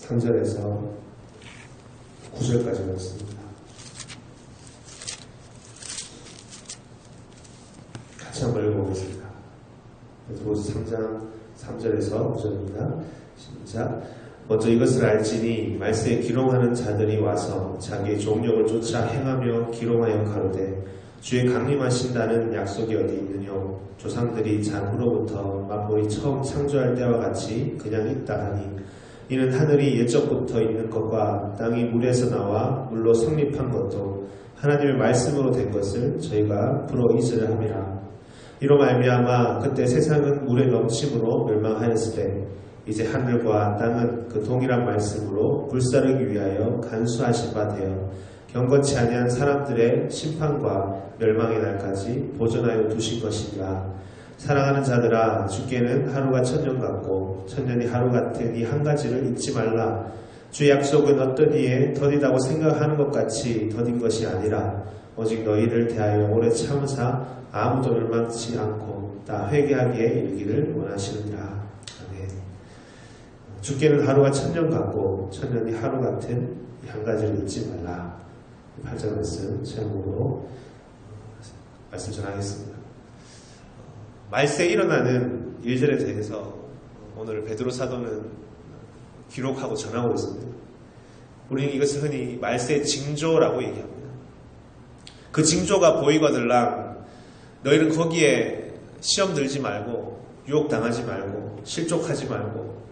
3절에서 9절까지 읽었습니다. 같이 한번 읽어보겠습니다. 베드로서 3장 3절에서 9절입니다. 시작. 먼저 이것을 알지니 말세에 기롱하는 자들이 와서 자기의 종력을 쫓아 행하며 기롱하여 가로되 주의 강림하신다는 약속이 어디 있느뇨. 조상들이 잔후로부터 만물이 처음 창조할 때와 같이 그냥 있다 하니 이는 하늘이 옛적부터 있는 것과 땅이 물에서 나와 물로 성립한 것도 하나님의 말씀으로 된 것을 저희가 불어 잊으려 함이라. 이로 말미암아 그때 세상은 물의 넘침으로 멸망하였을 때 이제 하늘과 땅은 그 동일한 말씀으로 불사르기 위하여 간수하신 바 되어 경건치 아니한 사람들의 심판과 멸망의 날까지 보존하여 두신 것이니라. 사랑하는 자들아, 주께는 하루가 천년 같고 천년이 하루 같은 이 한 가지를 잊지 말라. 주의 약속은 어떤 이에 더디다고 생각하는 것 같이 더딘 것이 아니라 오직 너희를 대하여 오래 참으사 아무도 멸망치 않고 다 회개하기에 이르기를 원하시느니라. 아멘. 주께는 하루가 천년 같고 천년이 하루 같은 이 한 가지를 잊지 말라. 8절 말씀 제목으로 말씀 전하겠습니다. 말세에 일어나는 일들에 대해서 오늘 베드로 사도는 기록하고 전하고 있습니다. 우리는 이것을 흔히 말세의 징조라고 얘기합니다. 그 징조가 보이거들랑 너희는 거기에 시험 들지 말고 유혹당하지 말고 실족하지 말고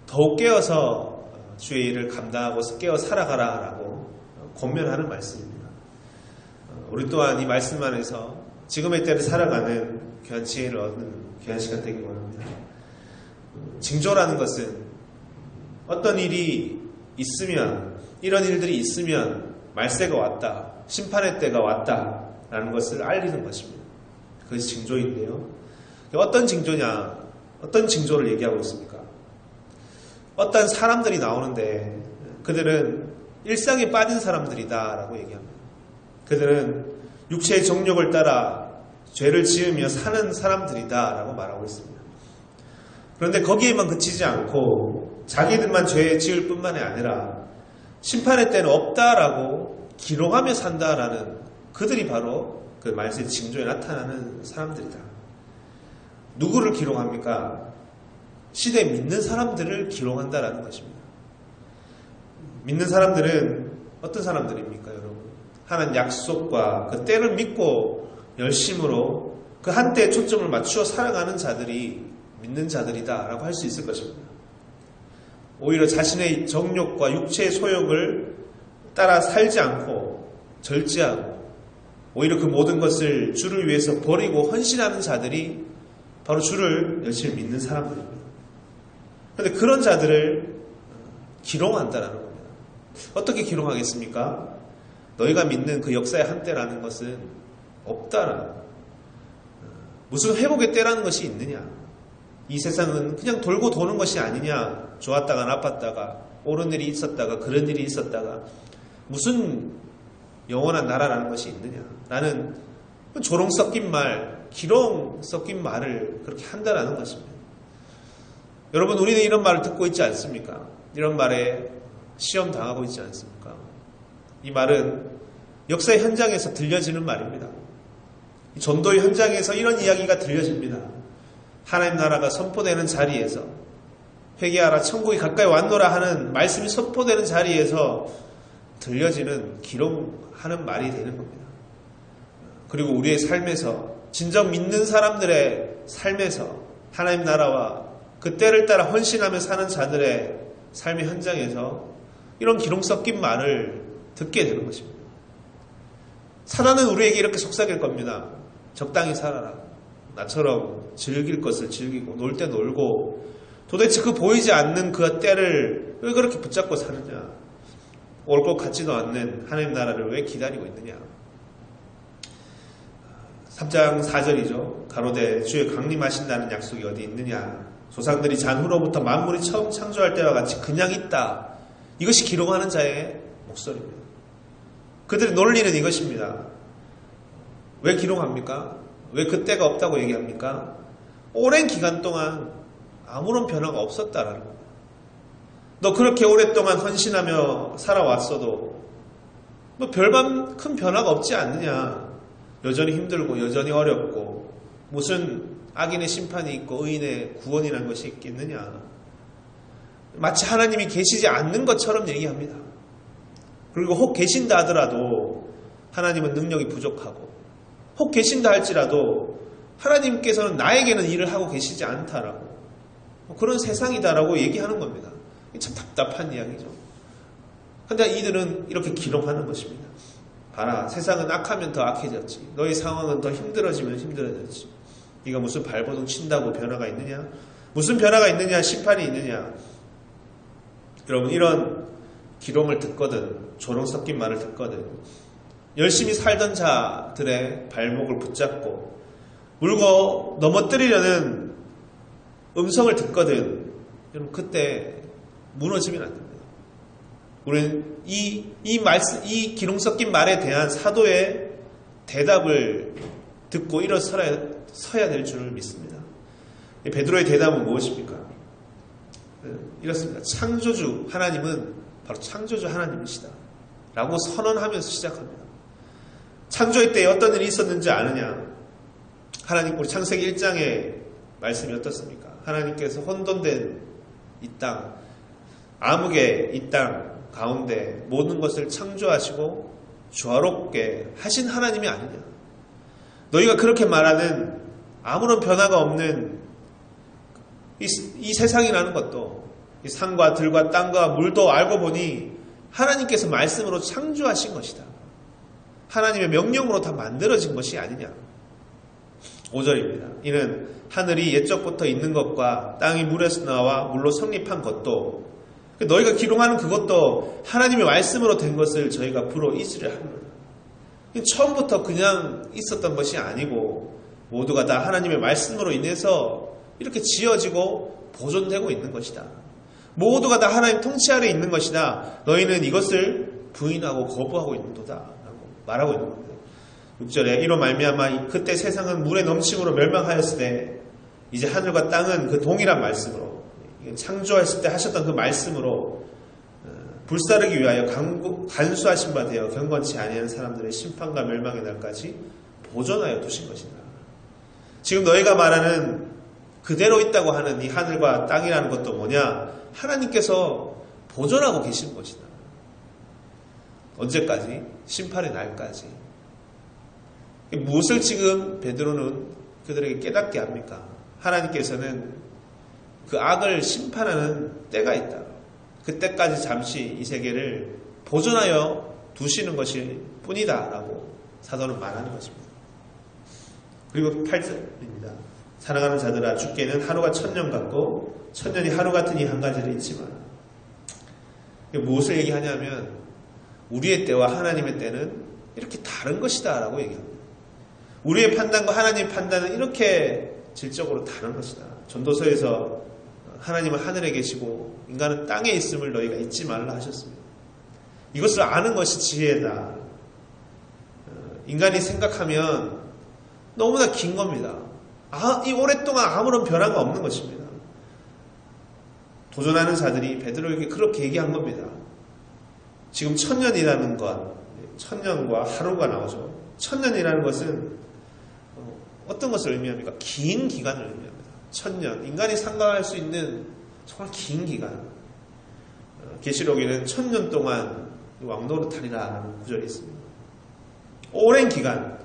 더욱 깨어서 주의 일을 감당하고 깨어 살아가라 라고 권면하는 말씀입니다. 우리 또한 이 말씀 안에서 지금의 때를 살아가는 귀한 지혜를 얻는 귀한 시간 되길 원합니다. 징조라는 것은 어떤 일이 있으면, 이런 일들이 있으면 말세가 왔다, 심판의 때가 왔다 라는 것을 알리는 것입니다. 그것이 징조인데요. 어떤 징조냐, 어떤 징조를 얘기하고 있습니까? 어떤 사람들이 나오는데 그들은 일상에 빠진 사람들이다 라고 얘기합니다. 그들은 육체의 정욕을 따라 죄를 지으며 사는 사람들이다 라고 말하고 있습니다. 그런데 거기에만 그치지 않고 자기들만 죄 지을 뿐만이 아니라 심판의 때는 없다라고 기록하며 산다라는 그들이 바로 그 말세의 징조에 나타나는 사람들이다. 누구를 기록합니까? 시대에 믿는 사람들을 기록한다라는 것입니다. 믿는 사람들은 어떤 사람들입니까, 여러분? 하나님 약속과 그 때를 믿고 열심으로 그 한때에 초점을 맞추어 살아가는 자들이 믿는 자들이다라고 할 수 있을 것입니다. 오히려 자신의 정욕과 육체의 소욕을 따라 살지 않고 절제하고 오히려 그 모든 것을 주를 위해서 버리고 헌신하는 자들이 바로 주를 열심히 믿는 사람들입니다. 그런데 그런 자들을 기록한다는 겁니다. 어떻게 기록하겠습니까? 너희가 믿는 그 역사의 한때라는 것은 없다라는 거예요. 무슨 회복의 때라는 것이 있느냐? 이 세상은 그냥 돌고 도는 것이 아니냐? 좋았다가 나빴다가 옳은 일이 있었다가 그런 일이 있었다가 무슨 영원한 나라라는 것이 있느냐? 라는 조롱 섞인 말, 기롱 섞인 말을 그렇게 한다라는 것입니다. 여러분, 우리는 이런 말을 듣고 있지 않습니까? 이런 말에 시험 당하고 있지 않습니까? 이 말은 역사의 현장에서 들려지는 말입니다. 전도의 현장에서 이런 이야기가 들려집니다. 하나님 나라가 선포되는 자리에서 회개하라 천국이 가까이 왔노라 하는 말씀이 선포되는 자리에서 들려지는 기록하는 말이 되는 겁니다. 그리고 우리의 삶에서 진정 믿는 사람들의 삶에서 하나님 나라와 그 때를 따라 헌신하며 사는 자들의 삶의 현장에서 이런 기록 섞인 말을 듣게 되는 것입니다. 사단은 우리에게 이렇게 속삭일 겁니다. 적당히 살아라. 나처럼 즐길 것을 즐기고 놀 때 놀고 도대체 그 보이지 않는 그 때를 왜 그렇게 붙잡고 사느냐. 올 것 같지도 않는 하나님 나라를 왜 기다리고 있느냐. 3장 4절이죠. 가로되 주의 강림하신다는 약속이 어디 있느냐. 조상들이 잔후로부터 만물이 처음 창조할 때와 같이 그냥 있다. 이것이 기록하는 자의 목소리입니다. 그들의 논리는 이것입니다. 왜 기록합니까? 왜 그때가 없다고 얘기합니까? 오랜 기간 동안 아무런 변화가 없었다라는 겁니다. 너 그렇게 오랫동안 헌신하며 살아왔어도 너 별반 큰 변화가 없지 않느냐. 여전히 힘들고 여전히 어렵고 무슨 악인의 심판이 있고 의인의 구원이라는 것이 있겠느냐. 마치 하나님이 계시지 않는 것처럼 얘기합니다. 그리고 혹 계신다 하더라도 하나님은 능력이 부족하고 혹 계신다 할지라도 하나님께서는 나에게는 일을 하고 계시지 않다라고 그런 세상이다라고 얘기하는 겁니다. 참 답답한 이야기죠. 그런데 이들은 이렇게 기록하는 것입니다. 봐라, 세상은 악하면 더 악해졌지. 너의 상황은 더 힘들어지면 힘들어졌지. 네가 무슨 발버둥 친다고 변화가 있느냐? 무슨 변화가 있느냐? 심판이 있느냐? 여러분, 이런 기록을 듣거든, 조롱 섞인 말을 듣거든, 열심히 살던 자들의 발목을 붙잡고 물고 넘어뜨리려는 음성을 듣거든, 여러분, 그때 무너지면 안 됩니다. 우리는 이 기록 섞인 말에 대한 사도의 대답을 듣고 일어서야 될 줄을 믿습니다. 베드로의 대답은 무엇입니까? 이렇습니다. 창조주 하나님은 바로 창조주 하나님이시다 라고 선언하면서 시작합니다. 창조의 때에 어떤 일이 있었는지 아느냐? 하나님, 우리 창세기 1장의 말씀이 어떻습니까? 하나님께서 혼돈된 이 땅, 암흑의 이 땅 가운데 모든 것을 창조하시고 조화롭게 하신 하나님이 아니냐. 너희가 그렇게 말하는 아무런 변화가 없는 이 세상이라는 것도, 이 산과 들과 땅과 물도 알고 보니 하나님께서 말씀으로 창조하신 것이다. 하나님의 명령으로 다 만들어진 것이 아니냐. 5절입니다. 이는 하늘이 옛적부터 있는 것과 땅이 물에서 나와 물로 성립한 것도, 너희가 기록하는 그것도 하나님의 말씀으로 된 것을 저희가 부러 잊으려 합니다. 처음부터 그냥 있었던 것이 아니고 모두가 다 하나님의 말씀으로 인해서 이렇게 지어지고 보존되고 있는 것이다. 모두가 다 하나님 통치 아래 있는 것이다. 너희는 이것을 부인하고 거부하고 있는도다 라고 말하고 있는 겁니다. 6절에 이로 말미암아 그때 세상은 물의 넘침으로 멸망하였을 때 이제 하늘과 땅은 그 동일한 말씀으로, 창조했을 때 하셨던 그 말씀으로 불사르기 위하여 간수하신 바 되어 경건치 아니하는 사람들의 심판과 멸망의 날까지 보존하여 두신 것이다. 지금 너희가 말하는 그대로 있다고 하는 이 하늘과 땅이라는 것도 뭐냐? 하나님께서 보존하고 계신 것이다. 언제까지? 심판의 날까지. 무엇을 지금 베드로는 그들에게 깨닫게 합니까? 하나님께서는 그 악을 심판하는 때가 있다. 그때까지 잠시 이 세계를 보존하여 두시는 것일 뿐이다 라고 사도는 말하는 것입니다. 그리고 8절입니다. 사랑하는 자들아, 주께는 하루가 1000년 같고 1000년이 하루 같은 이 한 가지를 잊지 마라. 무엇을 얘기하냐면 우리의 때와 하나님의 때는 이렇게 다른 것이다 라고 얘기합니다. 우리의 판단과 하나님의 판단은 이렇게 질적으로 다른 것이다. 전도서에서 하나님은 하늘에 계시고 인간은 땅에 있음을 너희가 잊지 말라 하셨습니다. 이것을 아는 것이 지혜다. 인간이 생각하면 너무나 긴 겁니다. 이 오랫동안 아무런 변화가 없는 것입니다. 도전하는 자들이 베드로에게 그렇게 얘기한 겁니다. 지금 1000년이라는 것, 1000년과 하루가 나오죠. 1000년이라는 것은 어떤 것을 의미합니까? 긴 기간을 의미합니다. 1000년, 인간이 상상할 수 있는 정말 긴 기간. 계시록에는 1000년 동안 왕노릇하리라 라는 구절이 있습니다. 오랜 기간.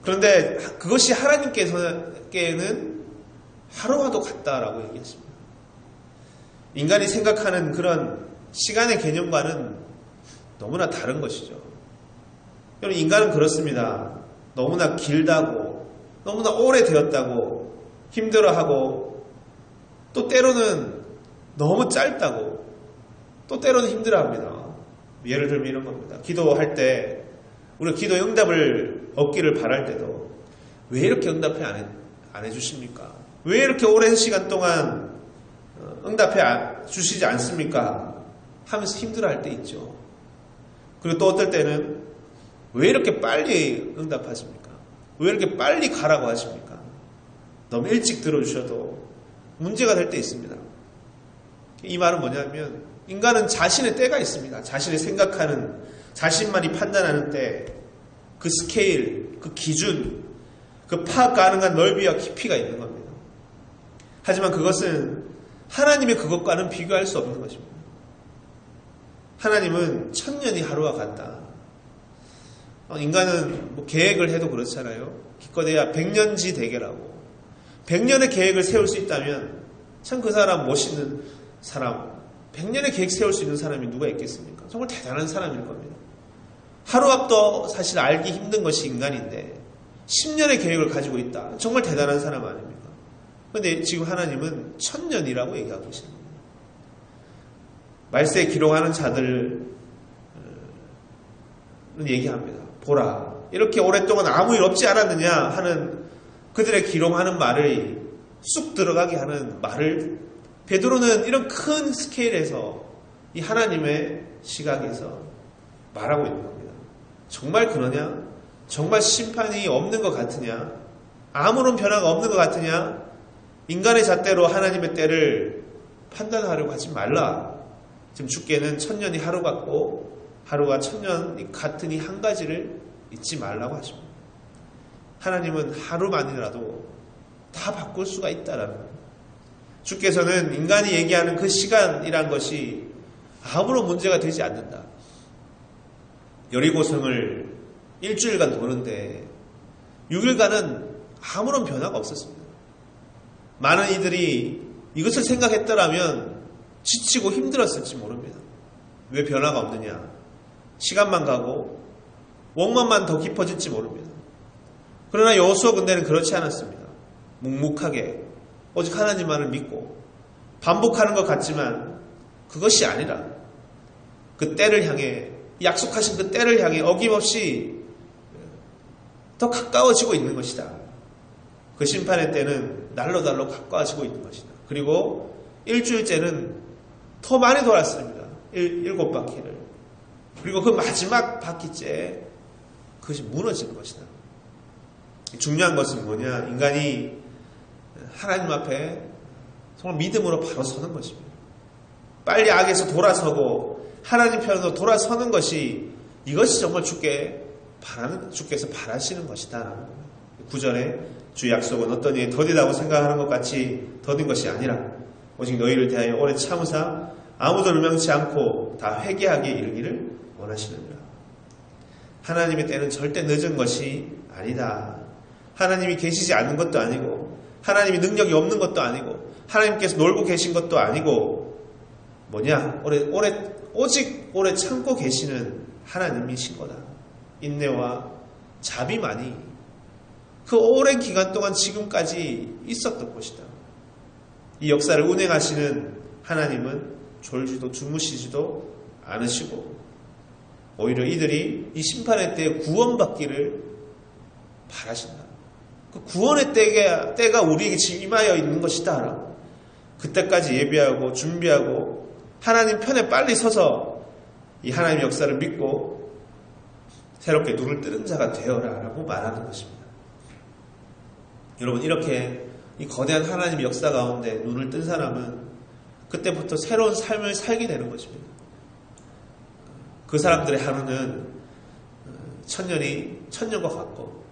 그런데 그것이 하나님께서는 하루와도 같다라고 얘기했습니다. 인간이 생각하는 그런 시간의 개념과는 너무나 다른 것이죠. 여러분, 인간은 그렇습니다. 너무나 길다고, 너무나 오래되었다고 힘들어하고, 또 때로는 너무 짧다고, 또 때로는 힘들어합니다. 예를 들면 이런 겁니다. 기도할 때 우리가 기도의 응답을 얻기를 바랄 때도 왜 이렇게 응답해 안 해주십니까? 왜 이렇게 오랜 시간 동안 응답해 주시지 않습니까? 하면서 힘들어할 때 있죠. 그리고 또 어떨 때는 왜 이렇게 빨리 응답하십니까? 왜 이렇게 빨리 가라고 하십니까? 너무 일찍 들어주셔도 문제가 될 때 있습니다. 이 말은 뭐냐면 인간은 자신의 때가 있습니다. 자신이 생각하는, 자신만이 판단하는 때, 그 스케일, 그 기준, 그 파악 가능한 넓이와 깊이가 있는 겁니다. 하지만 그것은 하나님의 그것과는 비교할 수 없는 것입니다. 하나님은 천년이 하루와 같다. 인간은 뭐 계획을 해도 그렇잖아요. 기껏해야 100년지 대계라고. 100년의 계획을 세울 수 있다면 참 그 사람 멋있는 사람, 100년의 계획 세울 수 있는 사람이 누가 있겠습니까? 정말 대단한 사람일 겁니다. 하루 앞도 사실 알기 힘든 것이 인간인데 10년의 계획을 가지고 있다. 정말 대단한 사람 아닙니까? 그런데 지금 하나님은 1000년이라고 얘기하고 계십니다. 말세에 기록하는 자들은 얘기합니다. 보라, 이렇게 오랫동안 아무 일 없지 않았느냐 하는 그들의 기록하는 말을 쑥 들어가게 하는 말을 베드로는 이런 큰 스케일에서 이 하나님의 시각에서 말하고 있는 겁니다. 정말 그러냐? 정말 심판이 없는 것 같으냐? 아무런 변화가 없는 것 같으냐? 인간의 잣대로 하나님의 때를 판단하려고 하지 말라. 지금 주께는 1000년이 하루 같고 하루가 1000년이 같은 이 한 가지를 잊지 말라고 하십니다. 하나님은 하루만이라도 다 바꿀 수가 있다라는 겁니다. 주께서는 인간이 얘기하는 그 시간이란 것이 아무런 문제가 되지 않는다. 여리고성을 일주일간 도는데 6일간은 아무런 변화가 없었습니다. 많은 이들이 이것을 생각했더라면 지치고 힘들었을지 모릅니다. 왜 변화가 없느냐? 시간만 가고 원망만 더 깊어질지 모릅니다. 그러나 여호수아 군대는 그렇지 않았습니다. 묵묵하게 오직 하나님만을 믿고 반복하는 것 같지만 그것이 아니라 그 때를 향해, 약속하신 그 때를 향해 어김없이 더 가까워지고 있는 것이다. 그 심판의 때는 날로 가까워지고 있는 것이다. 그리고 일주일째는 더 많이 돌았습니다. 7바퀴를. 그리고 그 마지막 바퀴째 그것이 무너지는 것이다. 중요한 것은 뭐냐? 인간이 하나님 앞에 정말 믿음으로 바로 서는 것입니다. 빨리 악에서 돌아서고 하나님 편으로 돌아서는 것이, 이것이 정말 주께서 바라시는 것이다. 9절에 주 약속은 어떤 일이 더디다고 생각하는 것 같이 더딘 것이 아니라 오직 너희를 대하여 오래 참으사 아무도 멸망치 않고 다 회개하게 이르기를 원하시느니라. 하나님의 때는 절대 늦은 것이 아니다. 하나님이 계시지 않는 것도 아니고 하나님이 능력이 없는 것도 아니고 하나님께서 놀고 계신 것도 아니고 뭐냐? 오직 오래 참고 계시는 하나님이신 거다. 인내와 자비만이 그 오랜 기간 동안 지금까지 있었던 것이다. 이 역사를 운행하시는 하나님은 졸지도 주무시지도 않으시고 오히려 이들이 이 심판의 때에 구원받기를 바라신다. 그 구원의 때가 우리에게 지금 임하여 있는 것이다. 그때까지 예비하고 준비하고 하나님 편에 빨리 서서 이 하나님의 역사를 믿고 새롭게 눈을 뜨는 자가 되어라 라고 말하는 것입니다. 여러분, 이렇게 이 거대한 하나님의 역사 가운데 눈을 뜬 사람은 그때부터 새로운 삶을 살게 되는 것입니다. 그 사람들의 하루는 천년과 같고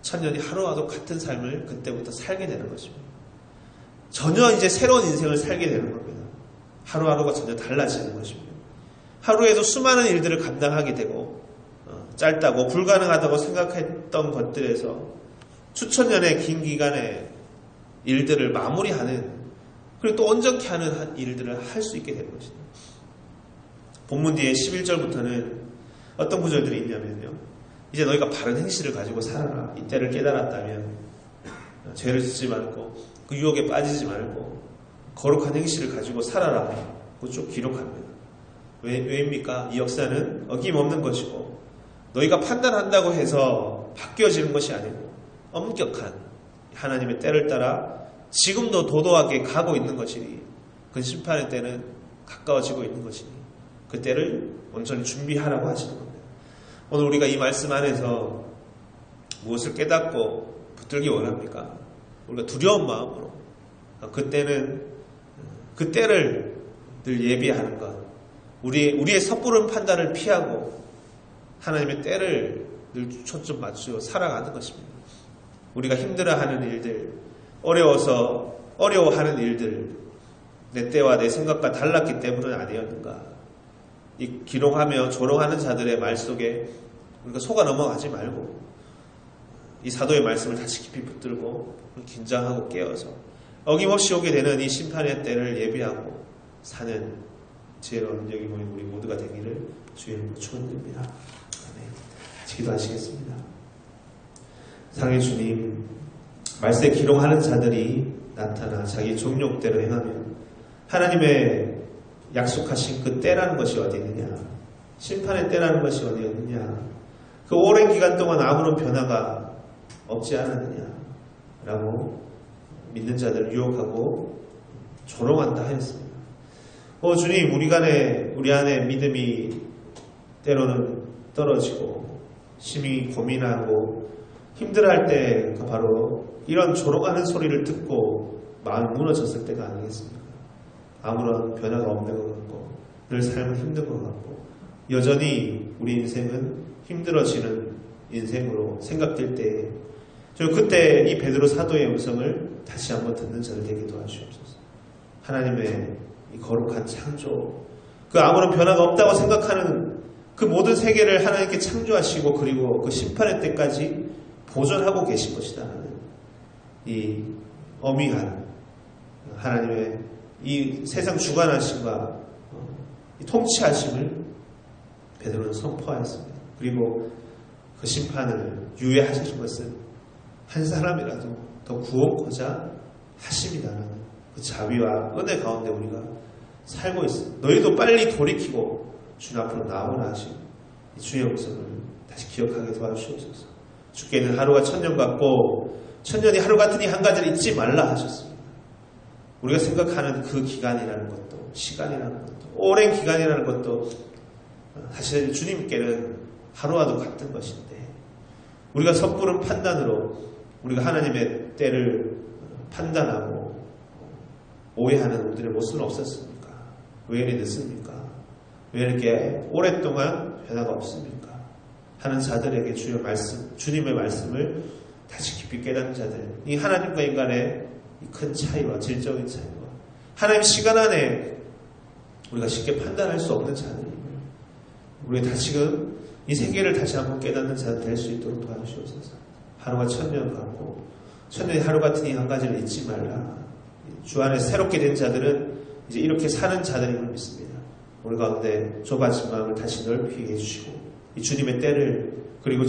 천년이 하루와도 같은 삶을 그때부터 살게 되는 것입니다. 전혀 이제 새로운 인생을 살게 되는 겁니다. 하루하루가 전혀 달라지는 것입니다. 하루에도 수많은 일들을 감당하게 되고 짧다고 불가능하다고 생각했던 것들에서 수천년의 긴 기간의 일들을 마무리하는, 그리고 또 온전케 하는 일들을 할 수 있게 되는 것입니다. 본문 뒤에 11절부터는 어떤 구절들이 있냐면요, 이제 너희가 바른 행실을 가지고 살아라. 이때를 깨달았다면 죄를 짓지 말고 그 유혹에 빠지지 말고 거룩한 행실을 가지고 살아라. 그거 쭉 기록합니다. 왜입니까? 이 역사는 어김없는 것이고 너희가 판단한다고 해서 바뀌어지는 것이 아니고 엄격한 하나님의 때를 따라 지금도 도도하게 가고 있는 것이니 그 심판의 때는 가까워지고 있는 것이니 그 때를 온전히 준비하라고 하시는 겁니다. 오늘 우리가 이 말씀 안에서 무엇을 깨닫고 붙들기 원합니까? 우리가 두려운 마음으로 그때는 그 때를 늘 예비하는 것, 우리의 섣부른 판단을 피하고 하나님의 때를 늘 초점 맞추어 살아가는 것입니다. 우리가 힘들어하는 일들, 어려워하는 일들, 내 때와 내 생각과 달랐기 때문은 아니었는가. 이 기롱하며 조롱하는 자들의 말 속에 우리가 속아 넘어가지 말고 이 사도의 말씀을 다시 깊이 붙들고 긴장하고 깨어서 어김없이 오게 되는 이 심판의 때를 예비하고 사는 지혜로운 여기 모인 우리 모두가 되기를 주의 이름으로 축원드립니다. 아멘. 기도하시겠습니다. 사랑의 주님, 말세에 기롱하는 자들이 나타나 자기 종욕대로 행하면 하나님의 약속하신 그 때라는 것이 어디 있느냐, 심판의 때라는 것이 어디 있느냐, 그 오랜 기간 동안 아무런 변화가 없지 않았느냐라고 믿는 자들을 유혹하고 조롱한다 하였습니다. 주님, 우리 안에 믿음이 때로는 떨어지고 심히 고민하고 힘들어할 때 바로 이런 조롱하는 소리를 듣고 마음이 무너졌을 때가 아니겠습니까? 아무런 변화가 없는 것 같고 늘 삶은 힘든 것 같고 여전히 우리 인생은 힘들어지는 인생으로 생각될 때에 그때 이 베드로 사도의 음성을 다시 한번 듣는 자들 되게 도와주옵소서. 하나님의 이 거룩한 창조, 그 아무런 변화가 없다고 생각하는 그 모든 세계를 하나님께 창조하시고 그리고 그 심판의 때까지 보존하고 계신 것이다 하는 이 어미한 하나님의 이 세상 주관하심과 이 통치하심을 베드로는 선포하였습니다. 그리고 그 심판을 유예하신 것은 한 사람이라도 더 구원코자 하심이라는 그 자비와 은혜 가운데 우리가 살고 있습니다. 너희도 빨리 돌이키고 주님 앞으로 나오라 하신 주의 음성을 다시 기억하게 도와주시옵소서. 주께는 하루가 천년 같고 천년이 하루 같으니 한 가지를 잊지 말라 하셨습니다. 우리가 생각하는 그 기간이라는 것도, 시간이라는 것도, 오랜 기간이라는 것도 사실 주님께는 하루와도 같은 것인데 우리가 섣부른 판단으로 우리가 하나님의 때를 판단하고 오해하는 우리들의 모습은 없었습니까? 왜 이리 늦습니까? 왜 이렇게 오랫동안 변화가 없습니까? 하는 자들에게 주님의 말씀을 다시 깊이 깨닫는 자들, 이 하나님과 인간의 큰 차이와 질적인 차이와 하나님 시간 안에 우리가 쉽게 판단할 수 없는 자들임을 우리가 다시금 이 세계를 다시 한번 깨닫는 자들 될 수 있도록 도와주시옵소서. 하루가 천년 같고 천년이 하루 같으니 한 가지를 잊지 말라. 주 안에 새롭게 된 자들은 이제 이렇게 사는 자들임을 믿습니다. 우리 가운데 좁아진 마음을 다시 넓히게 해주시고 이 주님의 때를 그리고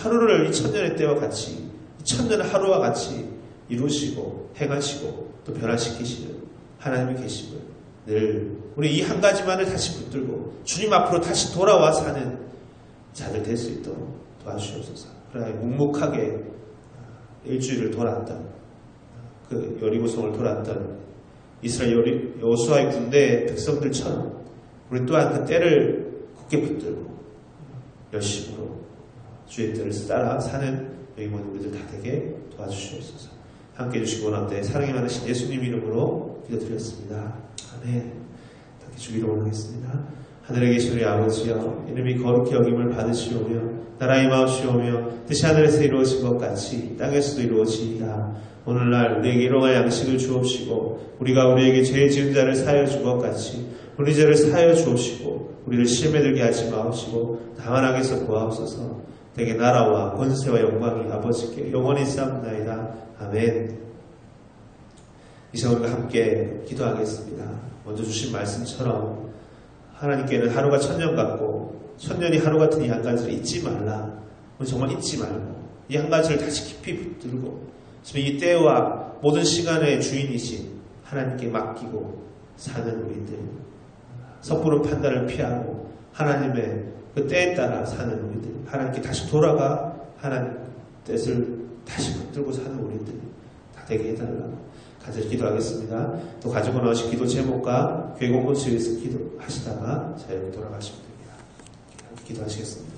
하루를 이 천년의 때와 같이 이 천년의 하루와 같이 이루시고 행하시고 또 변화시키시는 하나님이 계심을 늘 우리 이 한 가지만을 다시 붙들고 주님 앞으로 다시 돌아와 사는 자들 될 수 있도록 도와주시옵소서. 그러나 묵묵하게 일주일을 돌았던 그 여리고성을 돌았던 이스라엘 여호수아의 군대의 백성들처럼 우리 또한 그 때를 굳게 붙들고 열심으로 주의 때를 따라 사는 여기 모든 우리들 다 되게 도와주시옵소서. 함께 해주시고 원한데 사랑이 많으신 예수님 이름으로 기도드렸습니다. 아멘. 함께 주기로 원하겠습니다. 하늘에 계신 우리 아버지여, 이름이 거룩히 여김을 받으시오며 나라의 마옵시오며 뜻이 하늘에서 이루어진 것 같이 땅에서도 이루어지이다. 오늘날 우리에게 일용할 양식을 주옵시고 우리가 우리에게 죄 지은 자를 사하여 준 것 같이 우리 죄를 사하여 주옵시고 우리를 시험에 들게 하지 마옵시고 다만 악에서 구하옵소서. 되게 나라와 권세와 영광이 아버지께 영원히 쌓옵나이다. 아멘. 이제 우리가 함께 기도하겠습니다. 먼저 주신 말씀처럼 하나님께는 하루가 천년 같고 천년이 하루 같은 이 한 가지를 잊지 말라. 우리 정말 잊지 말고 이 한 가지를 다시 깊이 붙들고 지금 이 때와 모든 시간의 주인이신 하나님께 맡기고 사는 우리들, 섣부른 판단을 피하고 하나님의 그 때에 따라 사는 우리들, 하나님께 다시 돌아가 하나님 뜻을 다시 붙들고 사는 우리들 다 되게 해달라고 간절히 기도하겠습니다. 또 가지고 나오신 기도 제목과 교회 공동체에서 기도하시다가 자유롭게 돌아가시면 됩니다. 기도하시겠습니다.